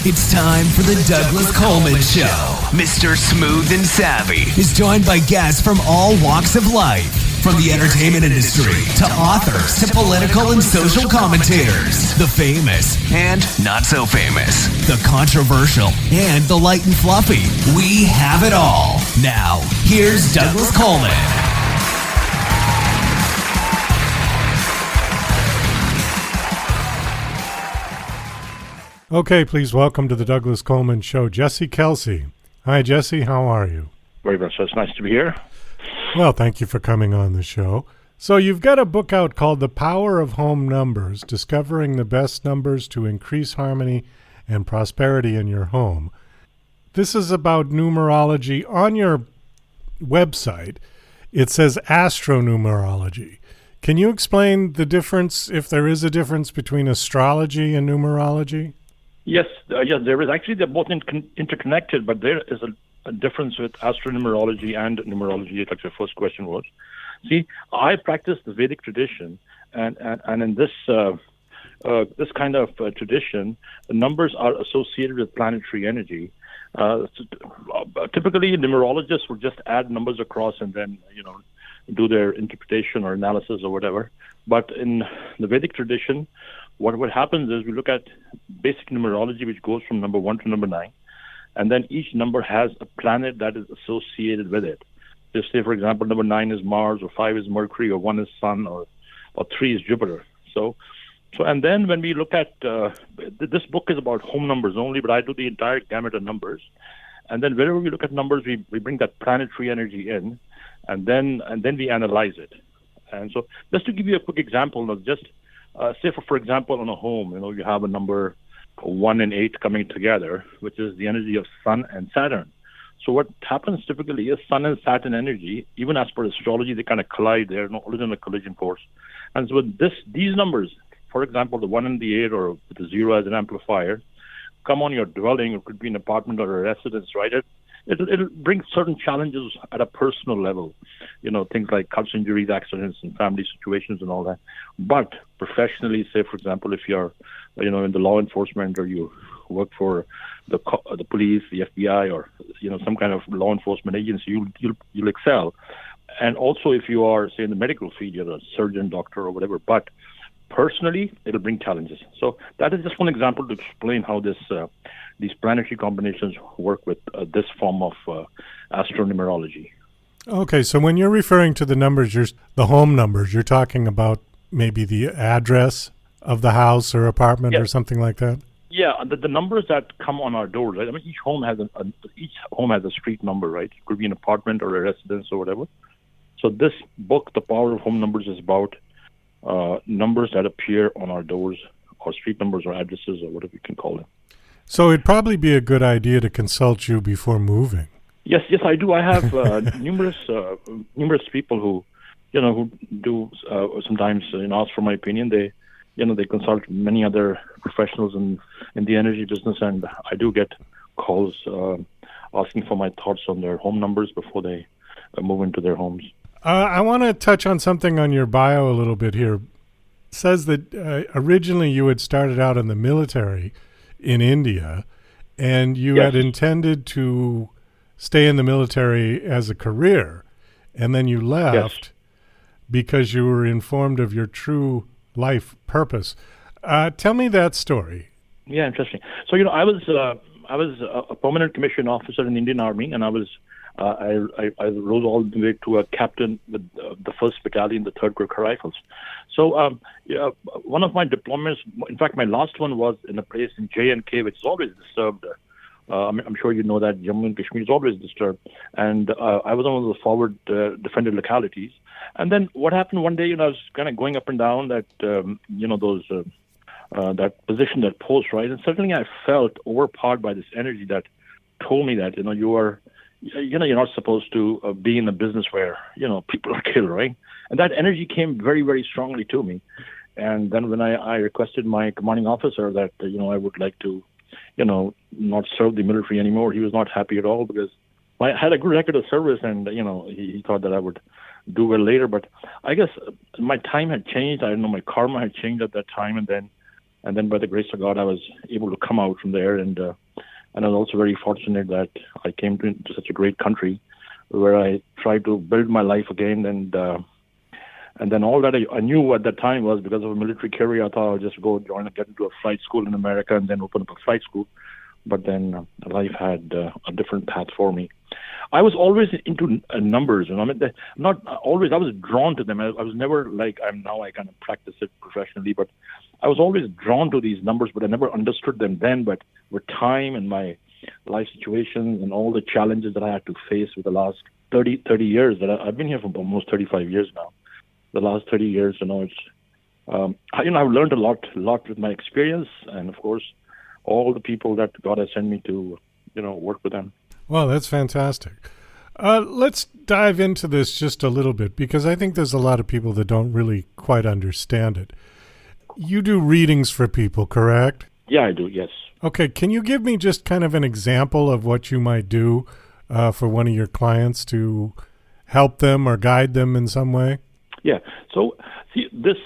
It's time for the Douglas Coleman Show. Mr. Smooth and Savvy is joined by guests from all walks of life, from the entertainment industry to authors to political and social commentators, the famous and not so famous, the controversial and the light and fluffy. We have it all. Now, here's Douglas Coleman. Okay, please welcome to the Douglas Coleman Show, Jesse Kalsi. Hi, Jesse. How are you? Very much so. It's nice to be here. Well, thank you for coming on the show. So you've got a book out called The Power of Home Numbers, Discovering the Best Numbers to Increase Harmony and Prosperity in Your Home. This is about numerology. On your website, it says astronumerology. Can you explain the difference, if there is a difference, between astrology and numerology? Yes, there is. Actually, they're both interconnected, but there is a difference with astronumerology and numerology, like your first question was. See, I practice the Vedic tradition, and in this this kind of tradition, the numbers are associated with planetary energy. Typically, numerologists would just add numbers across and then, do their interpretation or analysis or whatever. But in the Vedic tradition, what happens is we look at basic numerology, which goes from number 1 to number 9, and then each number has a planet that is associated with it. Just say, for example, number 9 is Mars, or 5 is Mercury, or 1 is Sun, or 3 is Jupiter. So, and then when we look at this book is about home numbers only, but I do the entire gamut of numbers. And then whenever we look at numbers, we bring that planetary energy in, and then we analyze it. And so, just to give you a quick example of just say, for example, on a home, you have a number 1 and 8 coming together, which is the energy of Sun and Saturn. So what happens typically is Sun and Saturn energy, even as per astrology, they kind of collide. They're always in a collision course. And so with these numbers, for example, the 1 and the 8, or the 0 as an amplifier, come on your dwelling. It could be an apartment or a residence, right? It'll bring certain challenges at a personal level, things like cuts, injuries, accidents, and family situations and all that. But professionally, say, for example, if you're, in the law enforcement, or you work for the police, the FBI, or, some kind of law enforcement agency, you'll excel. And also if you are, say, in the medical field, you're a surgeon, doctor, or whatever. But personally, it'll bring challenges. So that is just one example to explain how these planetary combinations work with this form of astronumerology. Okay, so when you're referring to the numbers, the home numbers, you're talking about maybe the address of the house or apartment, yes, or something like that? Yeah, the numbers that come on our doors, right? I mean, each home has a street number, right? It could be an apartment or a residence or whatever. So this book, The Power of Home Numbers, is about numbers that appear on our doors, or street numbers, or addresses, or whatever you can call them. So it'd probably be a good idea to consult you before moving. Yes, I do. I have numerous people who do sometimes ask for my opinion. They consult many other professionals in the energy business, and I do get calls asking for my thoughts on their home numbers before they move into their homes. I want to touch on something on your bio a little bit here. It says that originally you had started out in the military in India, and you yes, had intended to stay in the military as a career, and then you left yes, because you were informed of your true life purpose. Tell me that story. Yeah, interesting. So I was a permanent commissioned officer in the Indian Army, and I rose all the way to a captain with the 1st Battalion, the 3rd Gurkha Rifles. So one of my deployments, in fact, my last one was in a place in J&K, which is always disturbed. I'm sure you know that Jammu-Kashmir is always disturbed. And I was on one of the forward defended localities. And then what happened one day, I was kind of going up and down that, that position, that post, right? And suddenly I felt overpowered by this energy that told me that, you're not supposed to be in a business where, people are killed, right? And that energy came very, very strongly to me. And then when I requested my commanding officer that, I would like to, not serve the military anymore, he was not happy at all, because I had a good record of service, and, he thought that I would do well later. But I guess my time had changed. I don't know, my karma had changed at that time. And then And then by the grace of God, I was able to come out from there. And I was also very fortunate that I came to such a great country where I tried to build my life again. And then all that I knew at that time was because of a military career, I thought I'll just go get into a flight school in America and then open up a flight school. But then life had a different path for me. I was always into numbers, and I mean, not always. I was drawn to them. I was never like I'm now. I kind of practice it professionally, but I was always drawn to these numbers, but I never understood them then. But with time and my life situations and all the challenges that I had to face with the last 30 years, that I've been here for almost 35 years now. The last 30 years, it's I've learned a lot with my experience, and of course, all the people that God has sent me to, work with them. Well, that's fantastic. Let's dive into this just a little bit, because I think there's a lot of people that don't really quite understand it. You do readings for people, correct? Yeah, I do, yes. Okay, can you give me just kind of an example of what you might do for one of your clients to help them or guide them in some way? Yeah. So, see, this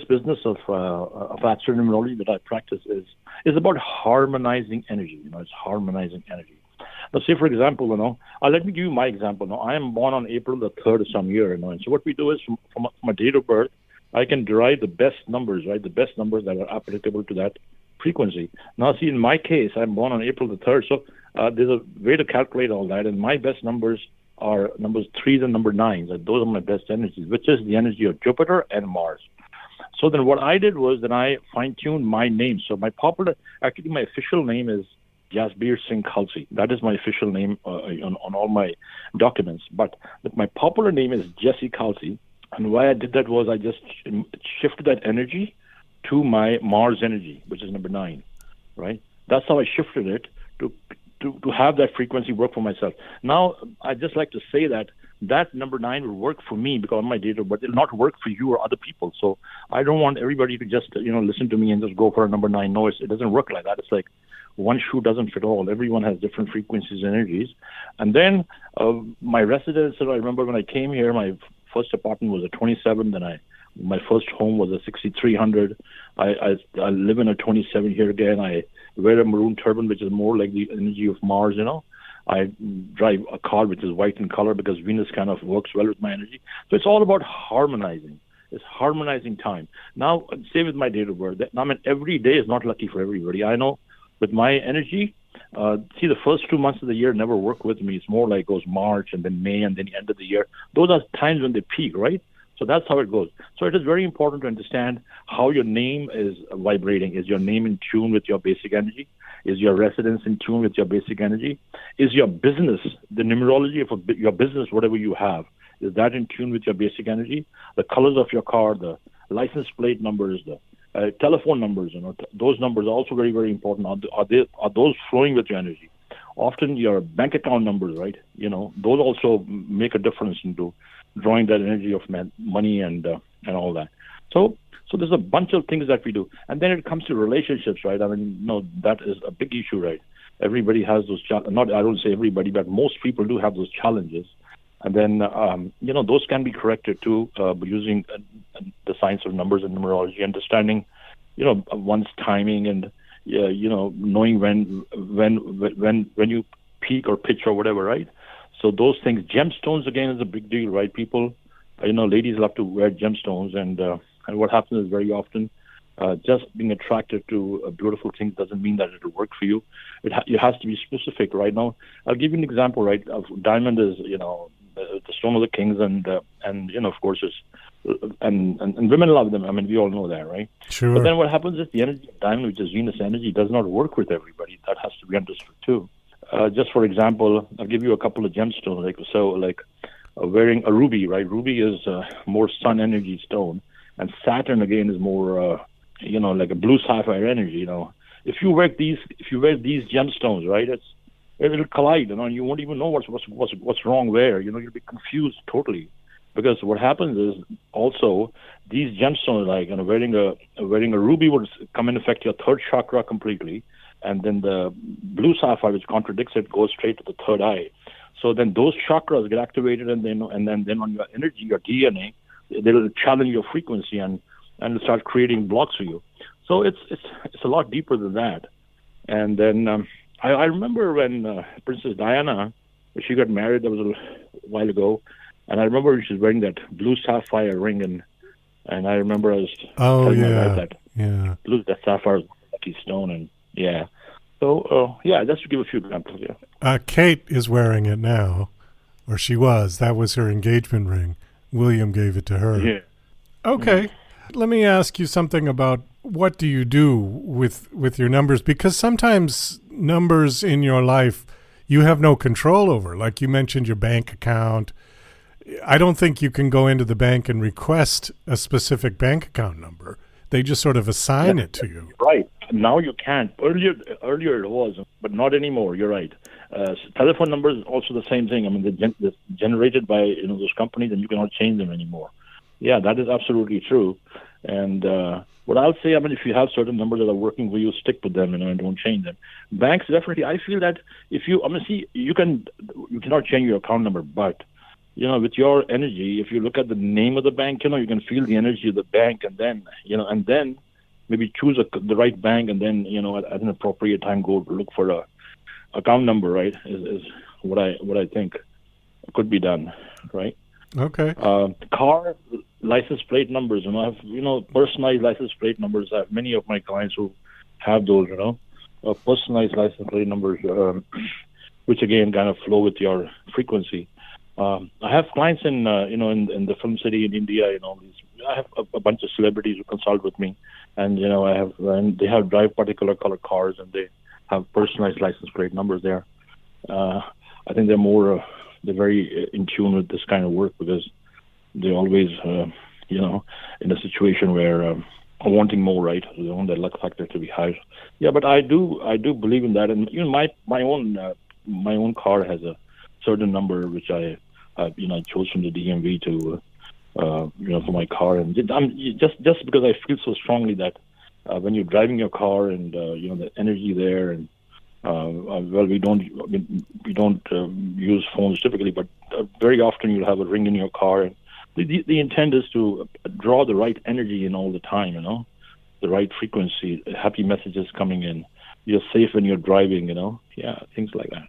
business of Astro Numerology that I practice is about harmonizing energy. It's harmonizing energy. Now, say, for example, let me give you my example. Now, I am born on April the 3rd of some year, and so what we do is from my date of birth, I can derive the best numbers, right? The best numbers that are applicable to that frequency. Now, see, in my case, I'm born on April the 3rd, so there's a way to calculate all that, and my best numbers are numbers 3s and number 9s, and those are my best energies, which is the energy of Jupiter and Mars. So then what I did was that I fine-tuned my name. So my official name is Jasbir Singh Kalsi. That is my official name on all my documents. But my popular name is Jesse Kalsi. And why I did that was I just shifted that energy to my Mars energy, which is number 9, right? That's how I shifted it to have that frequency work for myself. Now, I just like to say that number 9 will work for me because of my data, but it'll not work for you or other people. So I don't want everybody to just, listen to me and just go for a number 9. No, it doesn't work like that. It's like one shoe doesn't fit all. Everyone has different frequencies and energies. And then my residence, I remember when I came here, my first apartment was a 27, then my first home was a 6300. I live in a 27 here again. I wear a maroon turban, which is more like the energy of Mars, I drive a car which is white in color because Venus kind of works well with my energy. So it's all about harmonizing. It's harmonizing time. Now, say with my date of birth, every day is not lucky for everybody. I know with my energy, the first 2 months of the year never work with me. It's more like goes March and then May and then the end of the year. Those are times when they peak, right? So that's how it goes. So it is very important to understand how your name is vibrating. Is your name in tune with your basic energy? Is your residence in tune with your basic energy? Is your business, the numerology of your business, whatever you have, is that in tune with your basic energy? The colors of your car, the license plate numbers, the telephone numbers, those numbers are also very, very important. Are those flowing with your energy? Often your bank account numbers, right? Those also make a difference into drawing that energy of money and all that. So there's a bunch of things that we do. And then it comes to relationships, right? That is a big issue, right? Everybody has those challenges. I don't say everybody, but most people do have those challenges. And then, those can be corrected too by using the science of numbers and numerology, understanding, one's timing and, knowing when you peak or pitch or whatever, right? So those things, gemstones again is a big deal, right? People, ladies love to wear gemstones, and what happens is very often, just being attracted to beautiful things doesn't mean that it'll work for you. It has to be specific, right? Now, I'll give you an example, right? Of diamond is, the stone of the kings, and of course, and women love them. We all know that, right? Sure. But then what happens is the energy of diamond, which is Venus energy, does not work with everybody. That has to be understood too. Just for example, I'll give you a couple of gemstones. Wearing a ruby, right? Ruby is more sun energy stone, and Saturn again is more, like a blue sapphire energy. If you wear these gemstones, right? It'll collide, and you won't even know what's wrong where. You'll be confused totally, because what happens is also these gemstones, like wearing a ruby, would come and affect your third chakra completely. And then the blue sapphire, which contradicts it, goes straight to the third eye. So then those chakras get activated, and then on your energy, your DNA, they'll challenge your frequency and start creating blocks for you. So it's a lot deeper than that. And then I remember when Princess Diana, when she got married, that was a while ago, and I remember she was wearing that blue sapphire ring, and I remember I was telling my wife that blue that sapphire is a lucky stone, and yeah. So just to give a few examples. Yeah. Kate is wearing it now, or she was. That was her engagement ring. William gave it to her. Yeah. Okay. Let me ask you something about what do you do with your numbers? Because sometimes numbers in your life you have no control over. Like you mentioned your bank account. I don't think you can go into the bank and request a specific bank account number. They just sort of assign it to you. Right. Now you can't. Earlier it was, but not anymore. You're right. Telephone numbers also the same thing. I mean, they're generated by those companies, and you cannot change them anymore. Yeah, that is absolutely true. And what I'll say, I mean, if you have certain numbers that are working for you, stick with them, and don't change them. Banks, definitely, I feel that if you, you cannot change your account number, but, with your energy, if you look at the name of the bank, you can feel the energy of the bank, and then, maybe choose the right bank, and then, at an appropriate time, go look for a account number, right, is what I think could be done, right? Okay. Car license plate numbers, I have, personalized license plate numbers. I have many of my clients who have those, personalized license plate numbers, which again kind of flow with your frequency. I have clients in the film city in India, I have a bunch of celebrities who consult with me, and, they have drive particular color cars, and they have personalized license plate numbers there. I think they're very in tune with this kind of work, because they're always, in a situation where wanting more, right? They want their luck factor to be high. Yeah, but I do believe in that, and even my own car has a certain number which I chose from the DMV to, for my car, and just because I feel so strongly that when you're driving your car, and the energy there, and we don't use phones typically, but very often you'll have a ring in your car, and the intent is to draw the right energy in all the time, the right frequency, happy messages coming in. You're safe when you're driving, things like that.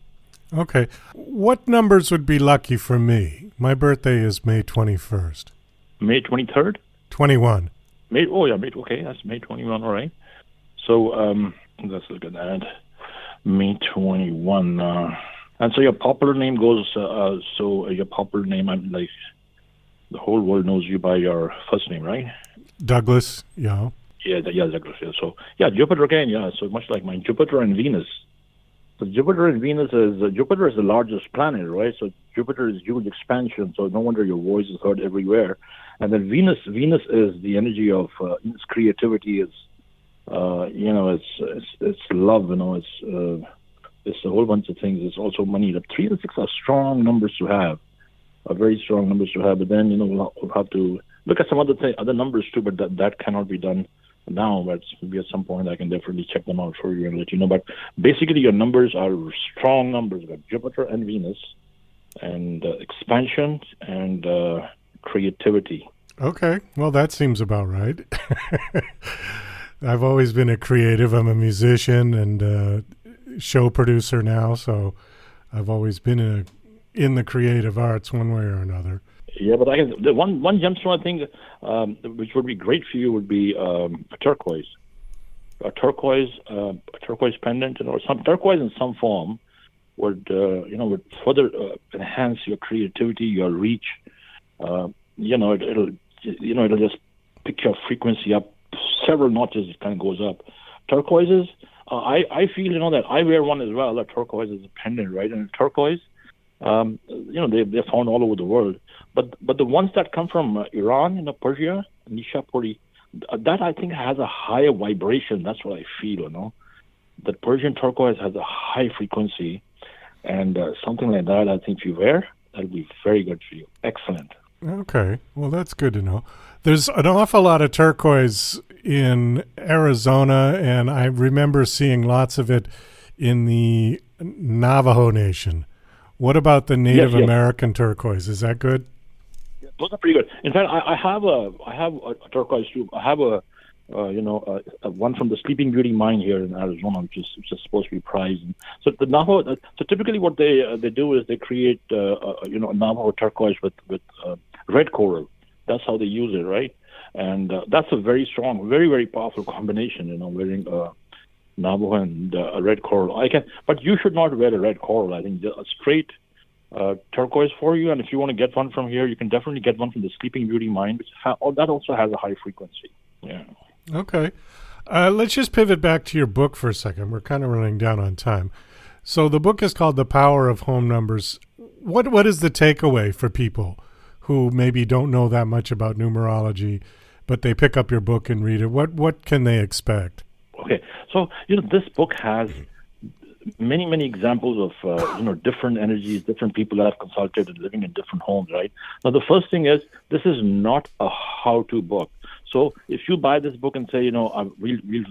Okay. What numbers would be lucky for me? My birthday is May 21st. May 23rd? 21. May, okay, that's May 21, all right. So let's look at that. May 21. And so your popular name goes, your popular name, like, the whole world knows you by your first name, right? Douglas, yeah. Yeah, Douglas, yeah. So, Jupiter again, so much like mine, Jupiter and Venus. So Jupiter and Venus Jupiter is the largest planet, right? So Jupiter is huge expansion, so no wonder your voice is heard everywhere. And then Venus is the energy of its creativity, it's love, it's a whole bunch of things. It's also money. The 3 and 6 are strong numbers to have, very strong numbers to have. But then we'll have to look at some other numbers too. But that cannot be done now. But maybe at some point I can definitely check them out for you and let you know. But basically, your numbers are strong numbers. You've got Jupiter and Venus, and expansion and creativity. Okay, well that seems about right. I've always been a creative. I'm a musician and a show producer now, so I've always been in the creative arts one way or another. Yeah, but the one gemstone I think which would be great for you would be a turquoise. A turquoise pendant, some turquoise in some form would further enhance your creativity, your reach. It'll just pick your frequency up several notches. It kind of goes up. Turquoises, I feel that I wear one as well. A turquoise is a pendant, right? And turquoise, they're found all over the world. But the ones that come from Iran, Persia, Nishapuri, that I think has a higher vibration. That's what I feel. The Persian turquoise has a high frequency, and something like that. I think if you wear, that'll be very good for you. Excellent. Okay, well that's good to know. There's an awful lot of turquoise in Arizona, and I remember seeing lots of it in the Navajo Nation. What about the Native American turquoise? Is that good? Those are pretty good. In fact, I have a turquoise too. I have a one from the Sleeping Beauty mine here in Arizona, which is supposed to be prized. And so the Navajo, so typically what they do is they create a Navajo turquoise with red coral. That's how they use it, right? And that's a very strong, very, very powerful combination. Wearing Navajo and a red coral. But you should not wear a red coral. I think a straight turquoise for you. And if you want to get one from here, you can definitely get one from the Sleeping Beauty mine, which that also has a high frequency. Yeah. Okay. Let's just pivot back to your book for a second. We're kind of running down on time. So the book is called The Power of Home Numbers. What is the takeaway for people who maybe don't know that much about numerology, but they pick up your book and read it? What can they expect? Okay. So, this book has many, many examples of, different energies, different people that have consulted living in different homes, right? Now, the first thing is, this is not a how-to book. So if you buy this book and say, we'll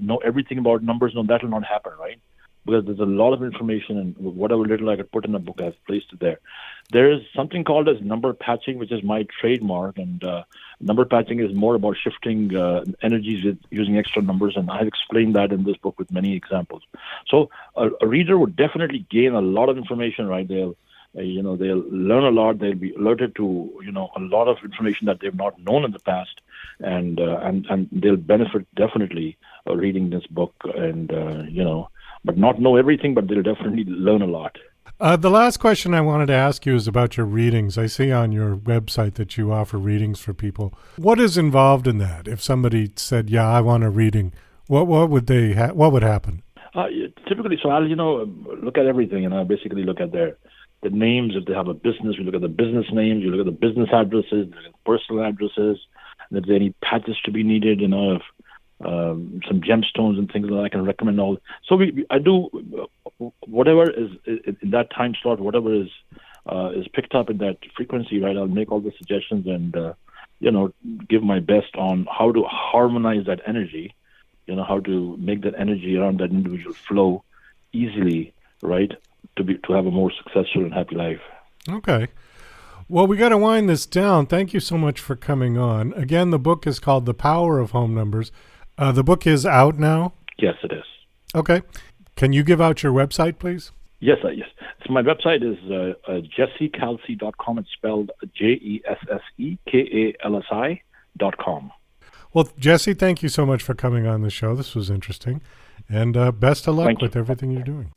know everything about numbers, no, that will not happen, right? Because there's a lot of information, and whatever little I could put in a book, I've placed it there. There is something called as number patching, which is my trademark, and number patching is more about shifting energies with using extra numbers, and I've explained that in this book with many examples. So a reader would definitely gain a lot of information, right? They'll learn a lot. They'll be alerted to, a lot of information that they've not known in the past, and they'll benefit definitely reading this book, and but not know everything, but they'll definitely learn a lot. The last question I wanted to ask you is about your readings. I see on your website that you offer readings for people. What is involved in that? If somebody said, "Yeah, I want a reading," what would what would happen? Typically, so I'll look at everything, and I basically look at the names. If they have a business, we look at the business names. You look at the business addresses, the personal addresses, and if there are any patches to be needed, some gemstones and things that I can recommend. All so I do whatever is in that time slot, whatever is picked up in that frequency, right? I'll make all the suggestions and give my best on how to harmonize that energy, how to make that energy around that individual flow easily, right? To have a more successful and happy life. Okay. Well, we got to wind this down. Thank you so much for coming on. Again, the book is called The Power of Home Numbers. The book is out now? Yes, it is. Okay. Can you give out your website, please? Yes. So my website is jessekalsi.com. It's spelled JESSEKALSI.com. Well, Jesse, thank you so much for coming on the show. This was interesting. And best of luck with everything you're doing.